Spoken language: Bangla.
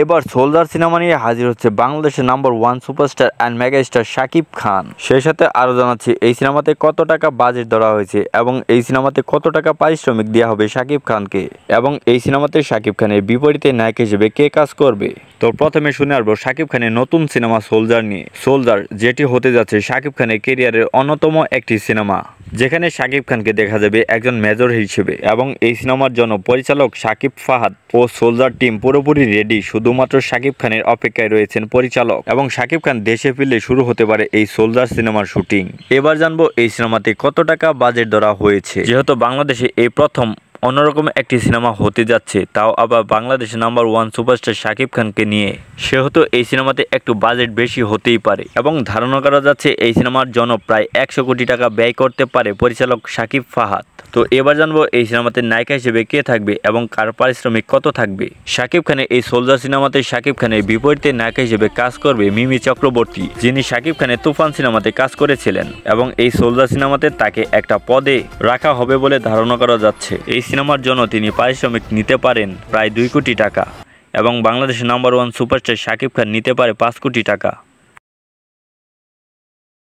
এবার সোলজার সিনেমা নিয়ে হাজির হচ্ছে বাংলাদেশের number 1 superstar and megastar Shakib Khan. সেই সাথে আরও জানাচ্ছি এই সিনেমাতে কত টাকা বাজেট ধরা হয়েছে এবং এই সিনেমাতে কত টাকা পারিশ্রমিক দেওয়া হবে শাকিব খানকে, এবং এই সিনেমাতে শাকিব খানের বিপরীতে নায়ক হিসেবে কে কাজ করবে। তো প্রথমে শুনে আসবো শাকিব খানের নতুন সিনেমা সোলজার নিয়ে। সোলজার যেটি হতে যাচ্ছে শাকিব খানের কেরিয়ারের অন্যতম একটি সিনেমা, যেখানে শাকিব খানকে দেখা যাবে একজন মেজর হিসেবে, এবং এই সিনেমার জন্য পরিচালক শাকিব ফাহাদ ও সোলজার টিম পুরোপুরি রেডি। শুধুমাত্র শাকিব খানের অপেক্ষায় রয়েছেন পরিচালক, এবং শাকিব খান দেশে ফিরলে শুরু হতে পারে এই সোলজার সিনেমার শুটিং। এবার জানবো এই সিনেমাতে কত টাকা বাজেট ধরা হয়েছে। যেহেতু বাংলাদেশে এই প্রথম অন্যরকম একটি সিনেমা হতে যাচ্ছে, তাও আবার বাংলাদেশের নাম্বার 1 সুপারস্টার শাকিব খানকে নিয়ে, সেহেতু এই সিনেমাতে একটু বাজেট বেশি হতেই পারে, এবং ধারণা করা যাচ্ছে এই সিনেমার জন্য প্রায় 100 কোটি টাকা ব্যয় করতে পারে পরিচালক শাকিব ফাহাদ। তো এবার জানবো এই সিনেমাতে নায়িকা হিসেবে কে থাকবে এবং কার পারিশ্রমিক কত থাকবে। শাকিব খানের এই সোলজার সিনেমাতে শাকিব খানের বিপরীতে নায়িকা হিসেবে কাজ করবে মিমি চক্রবর্তী, যিনি শাকিব খানের তুফান সিনেমাতে কাজ করেছিলেন, এবং এই সোলজার সিনেমাতে তাকে একটা পদে রাখা হবে বলে ধারণা করা যাচ্ছে। এই সিনেমার জন্য তিনি পারিশ্রমিক নিতে পারেন প্রায় 2 কোটি টাকা, এবং বাংলাদেশের নাম্বার 1 সুপারস্টার শাকিব খান নিতে পারে 5 কোটি টাকা।